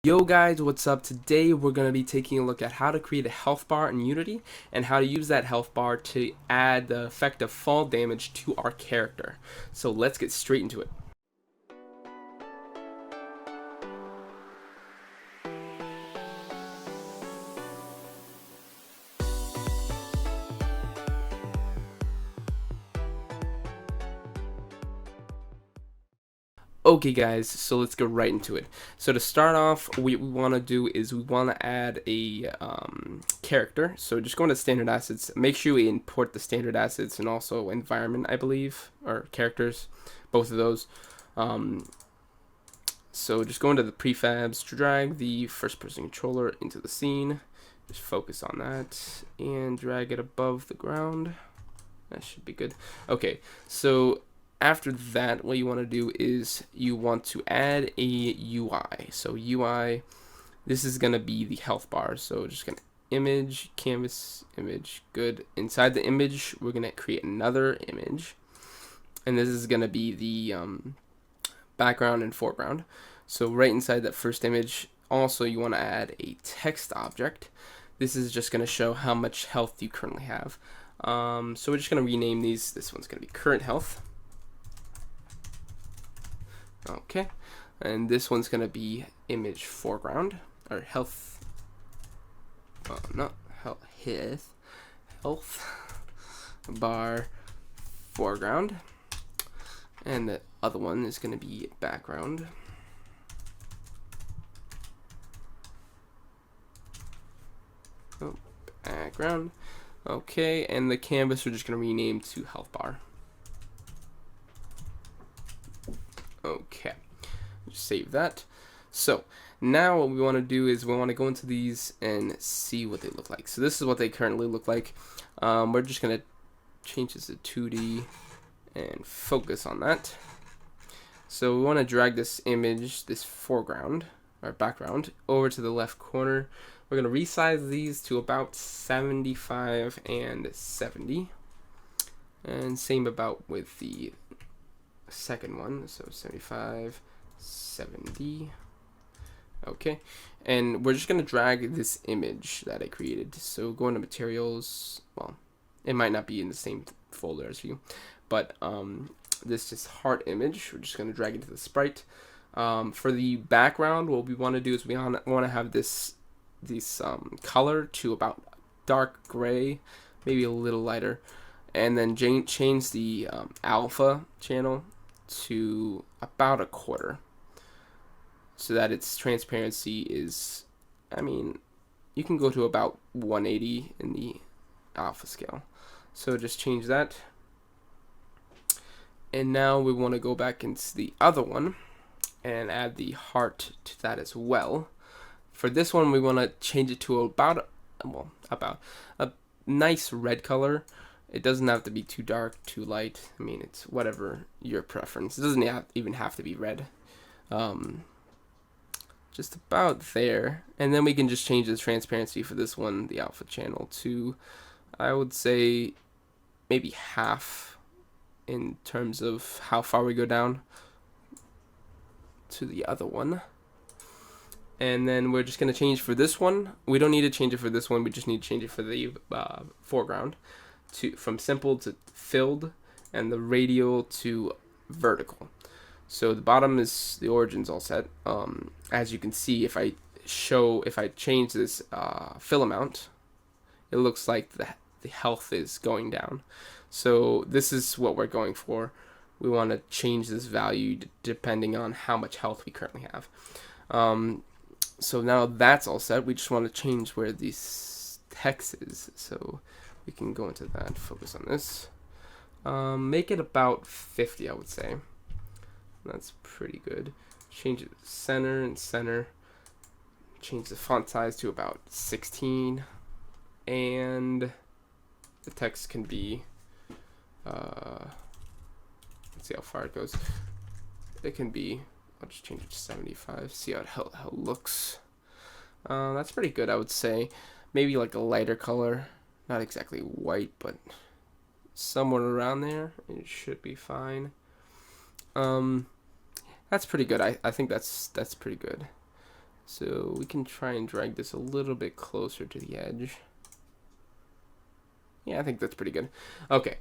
Yo guys, what's up? Today we're going to be taking a look at how to create a health bar in Unity and how to use that health bar to add the effect of fall damage to our character. So let's get straight into it. Okay guys, so let's go right into it. So to start off, what we want to do is we want to add a character. So just go into standard assets, make sure we import the standard assets and also environment, I believe, or characters, both of those. So just go into the prefabs, drag the first person controller into the scene, just focus on that and drag it above the ground. That should be good. Okay, so after that, what you want to do is you want to add a UI. So UI, this is going to be the health bar. So just going to image, canvas, image, good. Inside the image, we're going to create another image. And this is going to be the background and foreground. So right inside that first image, also you want to add a text object. This is just going to show how much health you currently have. So we're just going to rename these. This one's going to be current health. Okay, and this one's going to be image foreground, or health, not health bar foreground, and the other one is going to be background. Background. Okay, and the canvas we're just going to rename to health bar. Okay, just save that. So now what we want to do is we want to go into these and see what they look like. So this is what they currently look like. We're just going to change this to 2D and focus on that. So we want to drag this image, this foreground or background, over to the left corner. We're going to resize these to about 75 and 70. And same about with the second one, so 75, 70. Okay, and we're just going to drag this image that I created. So go into materials. Well, it might not be in the same folder as you, but this is heart image. We're just going to drag it to the sprite. For the background, what we want to do is we want to have this color to about dark gray, maybe a little lighter, and then change the alpha channel to about 1/4, so that its transparency is, I mean, you can go to about 180 in the alpha scale. So just change that. And now we want to go back into the other one and add the heart to that as well. For this one, we want to change it to about a nice red color. It doesn't have to be too dark, too light. I mean, it's whatever your preference. It doesn't even have to be red. Just about there. And then we can just change the transparency for this one, the alpha channel, to, I would say, maybe half in terms of how far we go down to the other one. And then we're just going to change for this one. We don't need to change it for this one. We just need to change it for the foreground. From simple to filled, and the radial to vertical. So the bottom is the origins all set. As you can see, if I change this fill amount, it looks like the health is going down. So this is what we're going for. We want to change this value depending on how much health we currently have. So now that's all set. We just want to change where this text is. So we can go into that, focus on this. Make it about 50, I would say. That's pretty good. Change it to center and center. Change the font size to about 16. And the text can be, let's see how far it goes. It can be, I'll just change it to 75, see how it looks. That's pretty good, I would say. Maybe like a lighter color. Not exactly white, but somewhere around there. It should be fine. That's pretty good. I think that's pretty good. So we can try and drag this a little bit closer to the edge. Yeah, I think that's pretty good. Okay,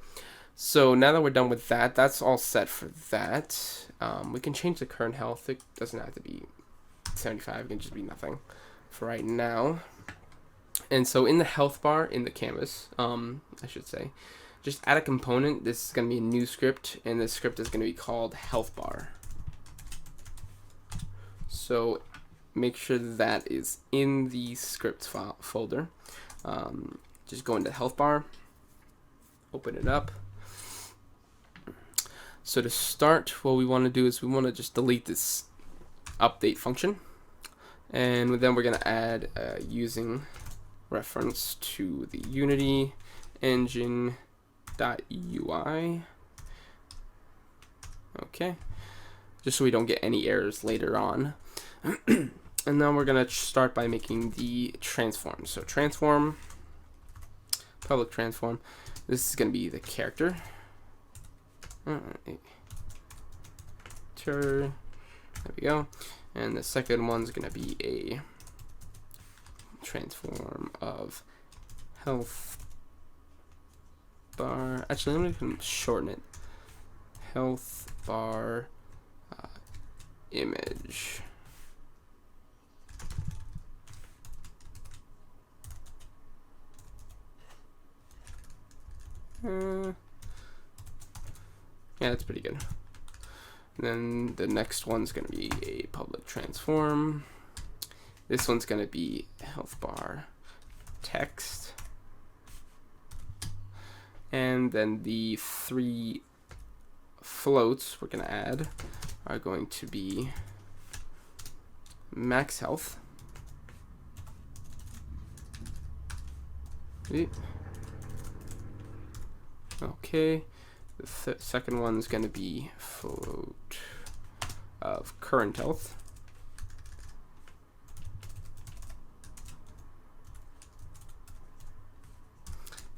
so now that we're done with that, that's all set for that. We can change the current health. It doesn't have to be 75, it can just be nothing for right now. And so in the health bar in the canvas, I should say, just add a component. This is going to be a new script, and this script is going to be called healthbar. So make sure that is in the script file folder. Just go into healthbar, open it up. So to start, what we want to do is we want to just delete this update function, and then we're going to add using reference to the Unity engine.ui. Okay, just so we don't get any errors later on. And then we're going to start by making the transform. So transform, public transform. This is going to be the character. There we go. And the second one's going to be a transform of health bar. Actually, I'm going to shorten it. Health bar image. Yeah, that's pretty good. And then the next one's going to be a public transform. This one's going to be health bar text. And then the 3 floats we're going to add are going to be max health. Okay. The second one's going to be float of current health.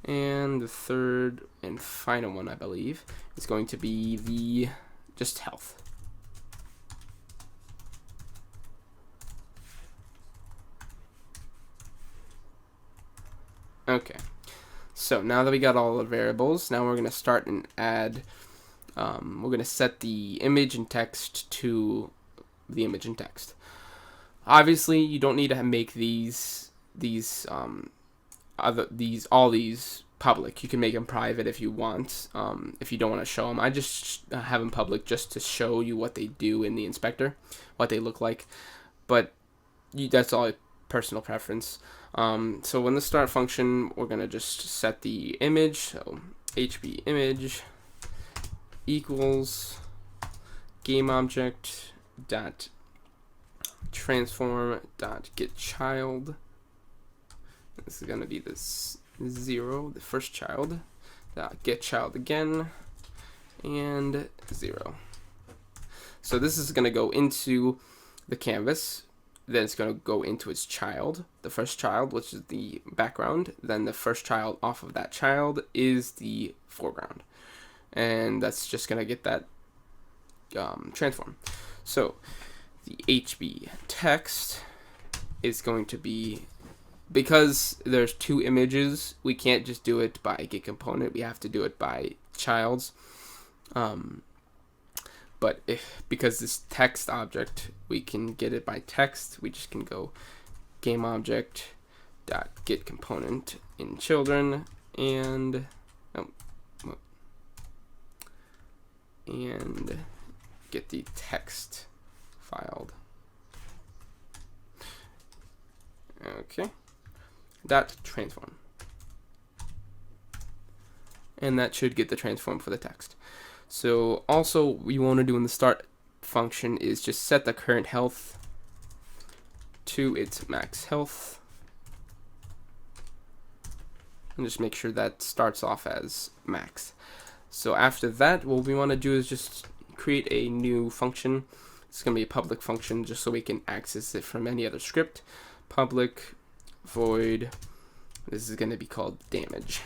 And the third and final one, I believe, is going to be the just health. Okay. So now that we got all the variables, now we're going to start and add, we're going to set the image and text to the image and text. Obviously, you don't need to make all these public. You can make them private if you want, if you don't want to show them. I just have them public just to show you what they do in the inspector, what they look like. But that's all personal preference. So in the start function, we're going to just set the image. So HB image equals game object dot transform dot get child. This is going to be this 0, the first child, dot get child again, and 0. So this is going to go into the canvas. Then it's going to go into its child, the first child, which is the background. Then the first child off of that child is the foreground. And that's just going to get that transform. So the HB text is going to be, because there's 2 images, we can't just do it by get component. We have to do it by childs. But because this text object, we can get it by text, we just can go game object dot get component in children and get the text filed. Okay. Dot transform. And that should get the transform for the text. So also we want to do in the start function is just set the current health to its max health. And just make sure that starts off as max. So after that, what we want to do is just create a new function. It's going to be a public function just so we can access it from any other script. Public void, this is going to be called damage.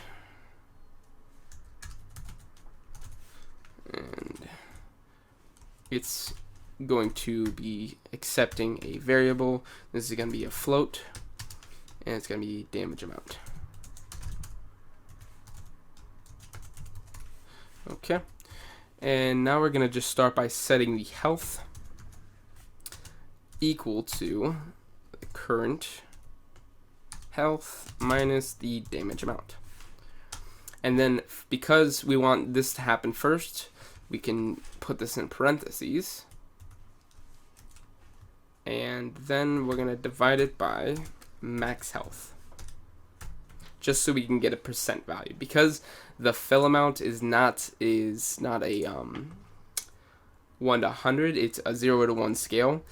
And its going to be accepting a variable. This is going to be a float, and it's going to be damage amount. Okay, and now we're going to just start by setting the health equal to the current health minus the damage amount. And then because we want this to happen first, we can put this in parentheses, and then we're going to divide it by max health, just so we can get a percent value. Because the fill amount is not a 1 to 100, it's a 0 to 1 scale.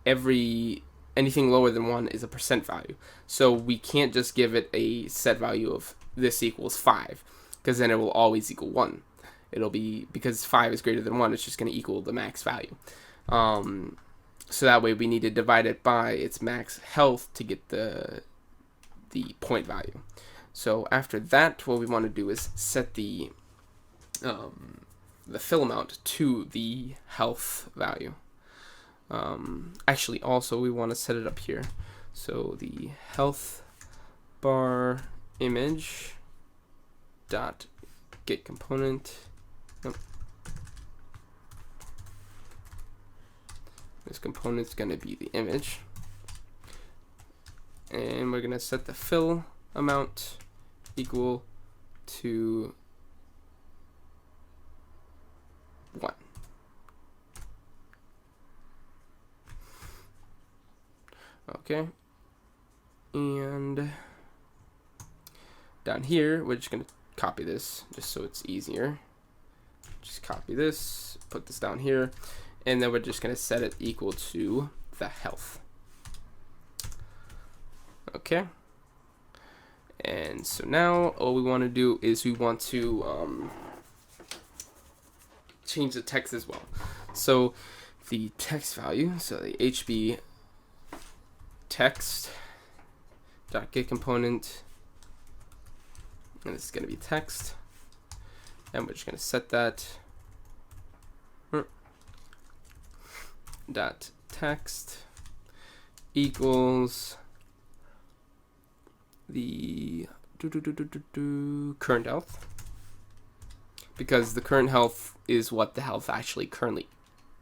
Anything lower than 1 is a percent value. So we can't just give it a set value of this equals 5, because then it will always equal 1. It'll be, because 5 is greater than 1, it's just going to equal the max value. So that way we need to divide it by its max health to get the point value. So after that, what we want to do is set the fill amount to the health value. Actually, also we want to set it up here. So the health bar image dot get component. This component is going to be the image, and we're going to set the fill amount equal to 1. Okay, and down here we're just going to copy this just so it's easier. Just copy this, put this down here, and then we're just going to set it equal to the health. Okay, and so now all we want to do is we want to change the text as well. So the text value, so the HB text dot get component, and this is going to be text, and we're just going to set that dot text equals the current health, because the current health is what the health actually currently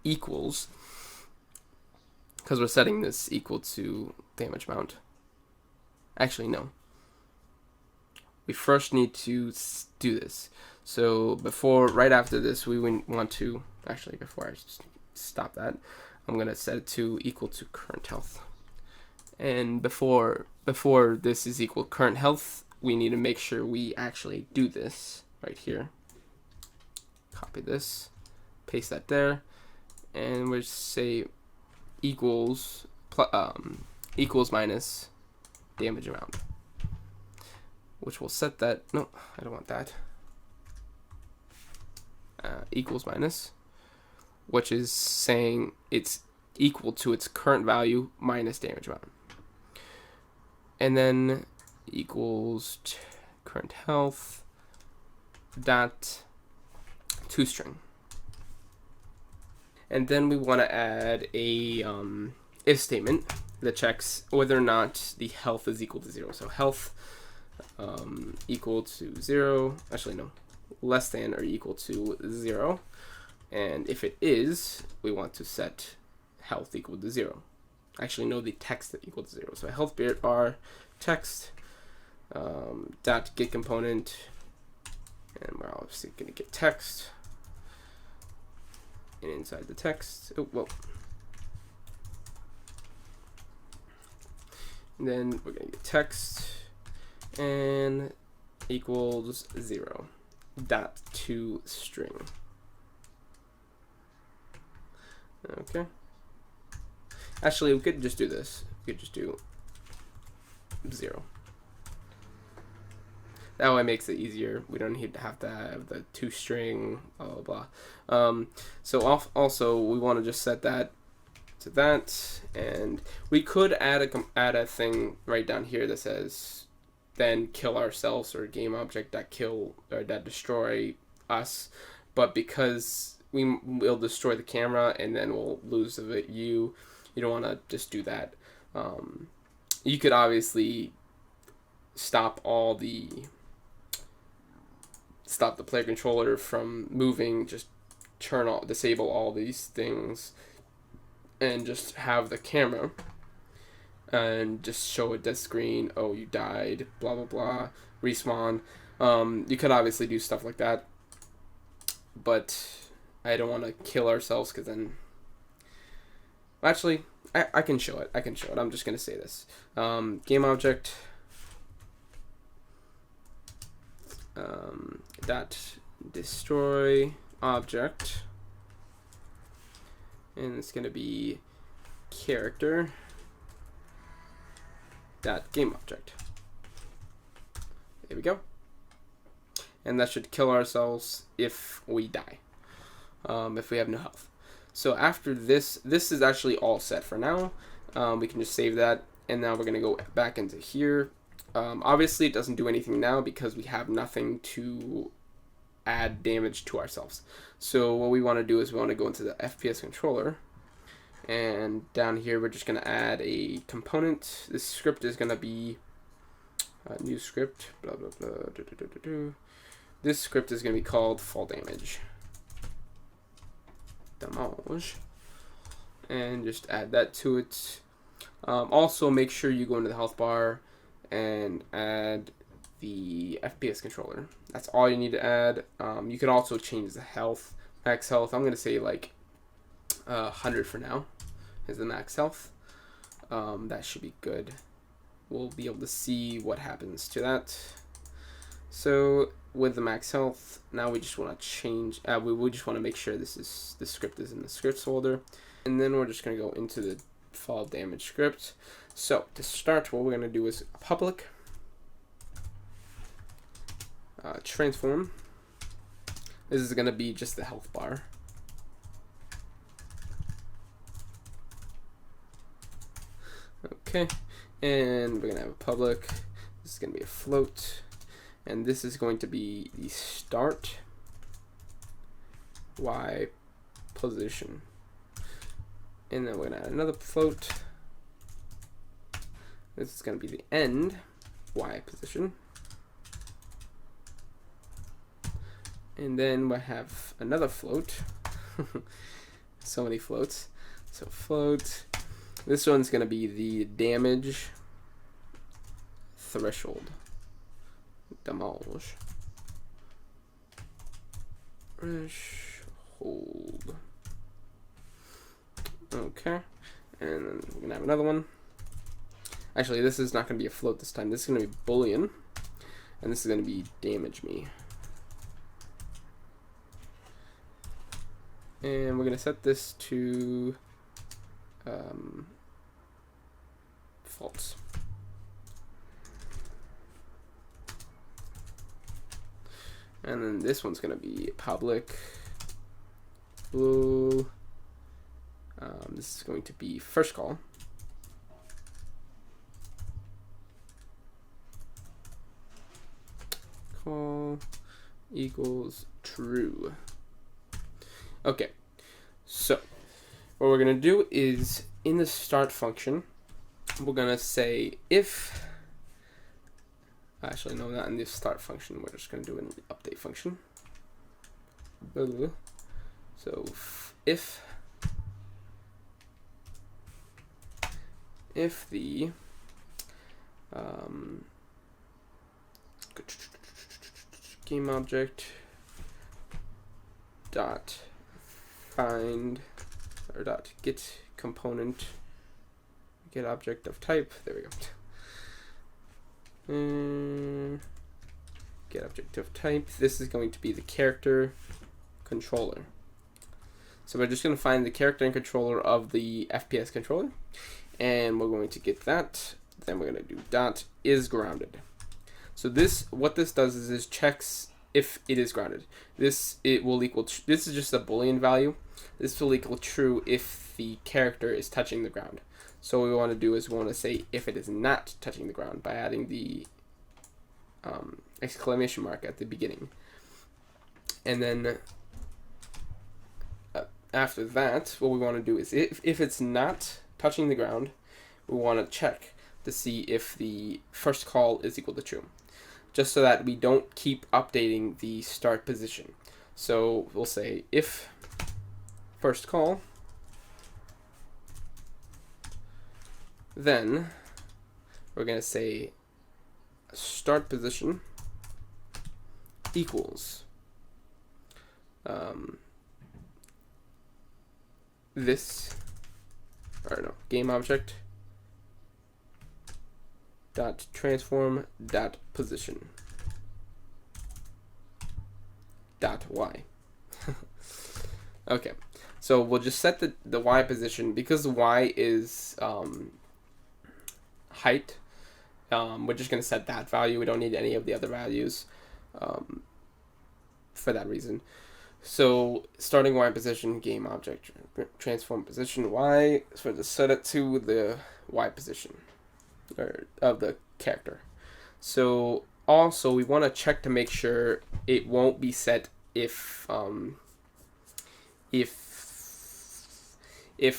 equals, because we're setting this equal to damage amount. Actually, no. We first need to do this. So right after this, we want to, actually before I stop that, I'm going to set it to equal to current health. And before this is equal current health, we need to make sure we actually do this right here. Copy this, paste that there, and we'll say equals minus damage amount, which will set that, no, I don't want that, equals minus, which is saying it's equal to its current value minus damage amount. And then equals current health dot toString. And then we want to add a if statement that checks whether or not the health is equal to 0. So health equal to 0, actually no, less than or equal to 0. And if it is, we want to set health equal to 0. Actually, no, the text equal to 0. So health bar text dot get component, and we're obviously going to get text, and inside the text, and then we're going to get text and equals 0 dot toString. Okay. Actually, we could just do this. We could just do 0. That way it makes it easier. We don't need to have the toString, blah, blah, blah. So also, we want to just set that to that. And we could add a thing right down here that says, then kill ourselves, or game object that kill or that destroy us. But because will destroy the camera, and then we'll lose the view. You don't want to just do that. You could obviously stop the player controller from moving, just disable all these things, and just have the camera and just show a death screen. Oh, you died, blah blah blah, respawn. You could obviously do stuff like that, but I don't want to kill ourselves, because then actually I can show it. I'm just gonna say this. Game object dot destroy object, and it's gonna be character dot game object. There we go. And that should kill ourselves if we die, if we have no health. So after this is actually all set for now. We can just save that, and now we're gonna go back into here. Obviously, it doesn't do anything now because we have nothing to add damage to ourselves. So what we want to do is we want to go into the FPS controller, and down here we're just going to add a component. This script is going to be a new script, blah blah blah. This script is going to be called fall damage, and just add that to it. Also, make sure you go into the health bar and add the FPS controller. That's all you need to add. You can also change the health, max health. I'm going to say like 100 for now is the max health. That should be good. We'll be able to see what happens to that. So with the max health, now we just want to change, we just want to make sure the script is in the scripts folder. And then we're just going to go into the fall damage script. So to start, what we're going to do is public transform. This is going to be just the health bar. Okay, and we're going to have a public. This is going to be a float, and this is going to be the start Y position. And then we're going to add another float. This is going to be the end Y position. And then we'll have another float. So many floats. So float. This one's going to be the damage threshold. Damage threshold. Okay. And then we're going to have another one. Actually, this is not going to be a float this time. This is going to be Boolean. And this is going to be damage me. And we're going to set this to false. And then this one's going to be public. Blue. This is going to be first call. Call equals true. Okay, so what we're going to do is in the start function, we're going to say if, actually no, not in the start function, we're just going to do an update function. So if the game object dot find or dot get component get object of type, there we go, get object of type, this is going to be the character controller. So we're just going to find the character and controller of the FPS controller, and we're going to get that. Then we're going to do dot is grounded. So this, what this does is it checks if it is grounded. This will equal. This is just a Boolean value. This will equal true if the character is touching the ground. So what we want to do is we want to say if it is not touching the ground by adding the exclamation mark at the beginning, and then after that, what we want to do is if it's not touching the ground, we want to check to see if the first call is equal to true, just so that we don't keep updating the start position. So we'll say if first call, then we're going to say start position equals game object dot transform dot position dot y. Okay, so we'll just set the y position because y is height. We're just going to set that value. We don't need any of the other values for that reason. So starting y position, game object transform position y. So we'll just set it to the y position of the character. So also we want to check to make sure it won't be set if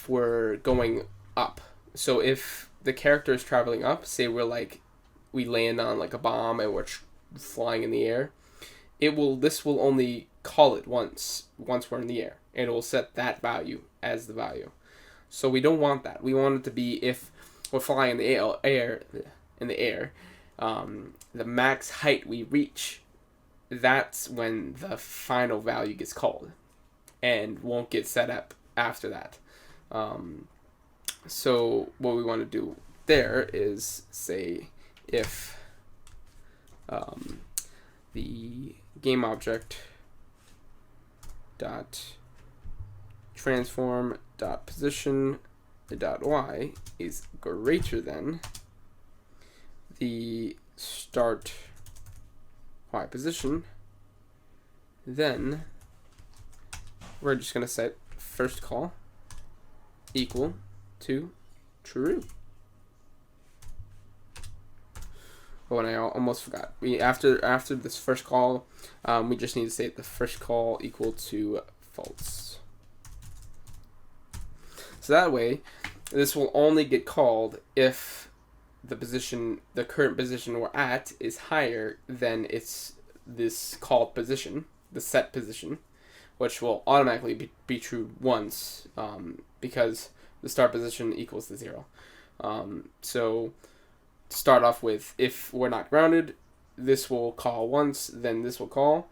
we're going up. So if the character is traveling up, say we land on like a bomb and we're flying in the air, this will only call it once we're in the air, and it will set that value as the value. So we don't want that. We want it to be if we're flying in the air, the max height we reach, that's when the final value gets called and won't get set up after that. So what we want to do there is say if the game object dot transform dot position dot y is greater than the start y position, then we're just going to set first call equal to true. Oh, and I almost forgot. After this first call, we just need to say the first call equal to false. So that way, this will only get called if the current position we're at is higher than this called position, the set position, which will automatically be true once, because the start position equals to 0. So to start off with, if we're not grounded, this will call once, then this will call,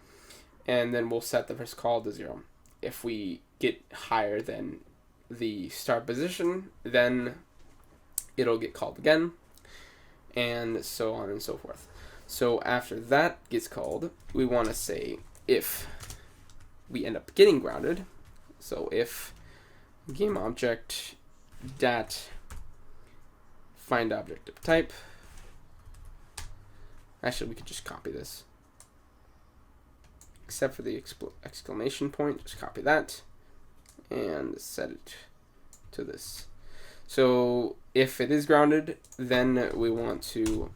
and then we'll set the first call to 0. If we get higher than the start position, then it'll get called again, and so on and so forth. So after that gets called, we want to say if we end up getting grounded, so if game object dot find object of type, actually we could just copy this, except for the exclamation point, just copy that and set it to this. So if it is grounded, then we want to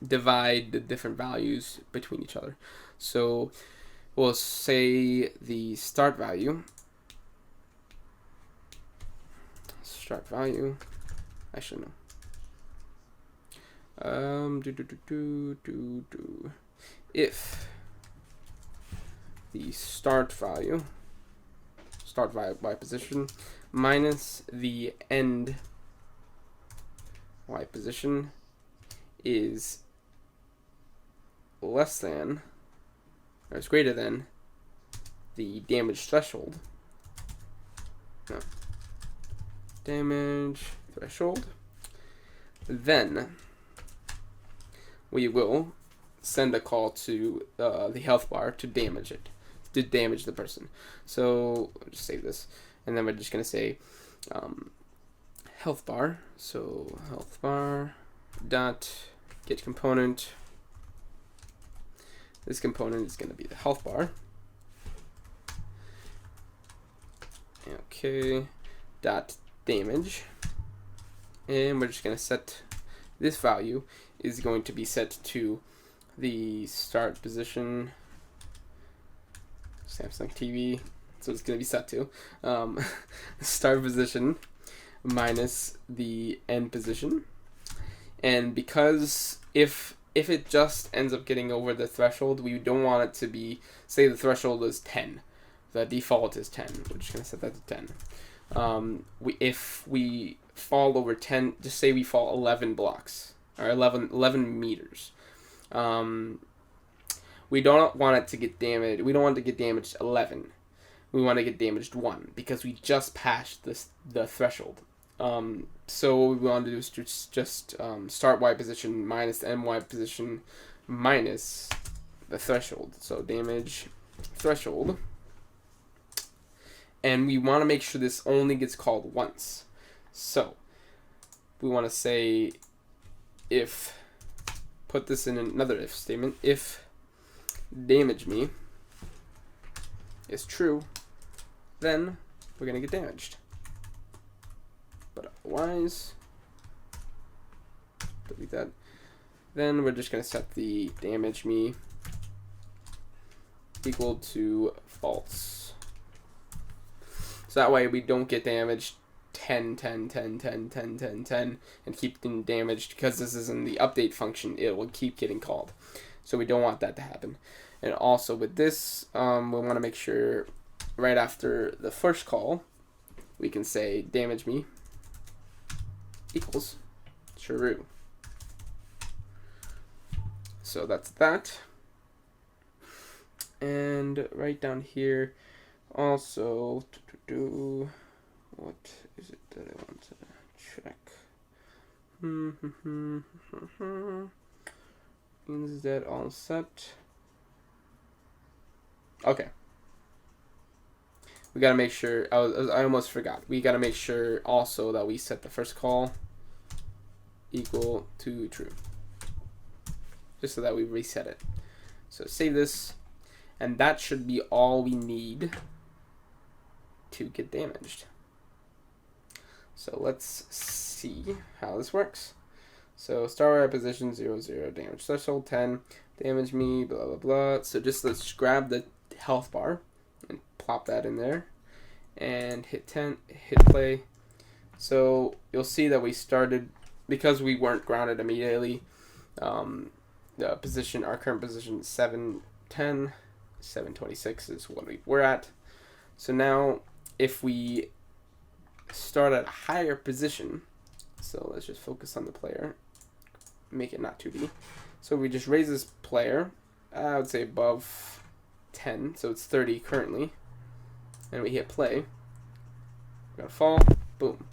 divide the different values between each other. So we'll say the start value, actually no, if the start value y position minus the end y position is less than or is greater than the damage threshold. No. Damage threshold. Then we will send a call to the health bar to damage the person. So I'll just save this, and then we're just gonna say health bar. So health bar dot get component. This component is gonna be the health bar. Okay, dot damage, and we're just gonna set this value is going to be set to the start position. Samsung TV. so it's going to be set to start position minus the end position. And because if it just ends up getting over the threshold, we don't want it to be, say the threshold is 10. The default is 10. We're just going to set that to 10. If we fall over 10, just say we fall 11 blocks, or 11 meters. We don't want it to get damaged. We don't want it to get damaged 11. We want to get damaged 1 because we just passed the threshold. So what we want to do is just start Y position minus the MY position minus the threshold. So damage threshold. And we want to make sure this only gets called once. So we want to say if, put this in another if statement, if damage me is true, then we're going to get damaged. But otherwise, delete that. Then we're just going to set the damage me equal to false. So that way we don't get damaged 10, 10, 10, 10, 10, 10, 10, and keep getting damaged, because this is in the update function, it will keep getting called. So we don't want that to happen. And also with this, we want to make sure right after the first call, we can say damage me equals true. So that's that. And right down here, also, what is it that I want to check? Is that all set? Okay. We gotta make sure, I almost forgot. We gotta make sure also that we set the first call equal to true. Just so that we reset it. So save this, and that should be all we need to get damaged. So let's see how this works. So start right position 0, 0, damage threshold 10, damage me, blah blah blah. So just let's grab the health bar and plop that in there and hit 10, hit play. So you'll see that we started, because we weren't grounded immediately, the position, our current position is 710, 726 is what we were at. So now if we start at a higher position, so let's just focus on the player, make it not 2D. So we just raise this player, I would say above 10, so it's 30 currently, and we hit play. We're gonna fall, boom.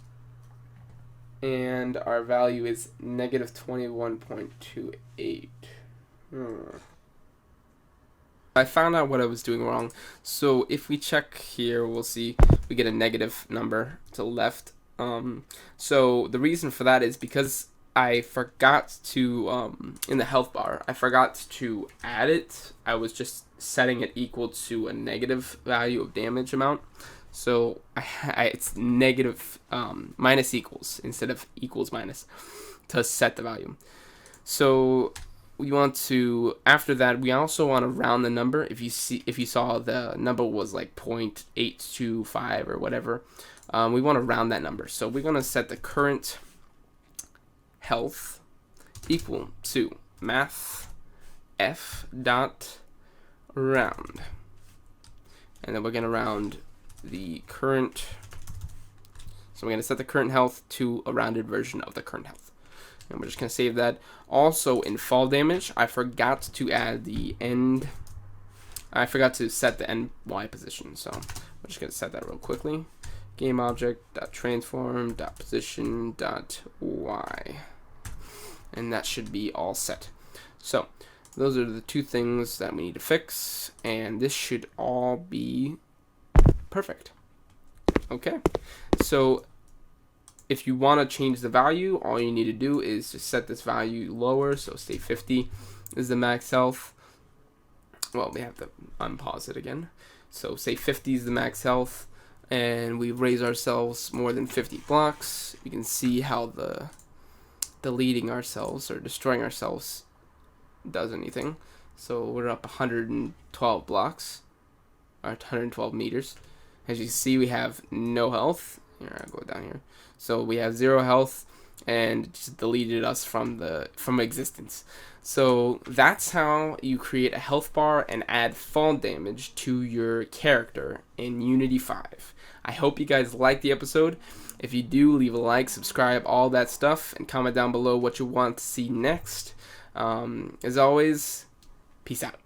And our value is negative 21.28. I found out what I was doing wrong. So if we check here, we'll see we get a negative number to the left. So the reason for that is because I forgot to, in the health bar, I forgot to add it. I was just setting it equal to a negative value of damage amount. So it's negative minus equals instead of equals minus to set the value. So we want to, after that, we also want to round the number. If you saw the number was like 0.825 or whatever, we want to round that number. So we're going to set the current health equal to math f dot round, and then we're going to round the current. So we're going to set the current health to a rounded version of the current health. And we're just going to save that. Also, in fall damage, I forgot to add the end. I forgot to set the end Y position. So we're just going to set that real quickly. Game object dot transform dot position dot Y. And that should be all set. So those are the two things that we need to fix. And this should all be perfect. Okay. So if you want to change the value, all you need to do is just set this value lower. So say 50 is the max health. Well, we have to unpause it again. So say 50 is the max health, and we raise ourselves more than 50 blocks. You can see how the deleting ourselves or destroying ourselves does anything. So we're up 112 blocks, or 112 meters. As you see, we have no health. Here, I'll go down here. So we have 0 health, and just deleted us from existence. So that's how you create a health bar and add fall damage to your character in Unity 5. I hope you guys liked the episode. If you do, leave a like, subscribe, all that stuff, and comment down below what you want to see next. As always, peace out.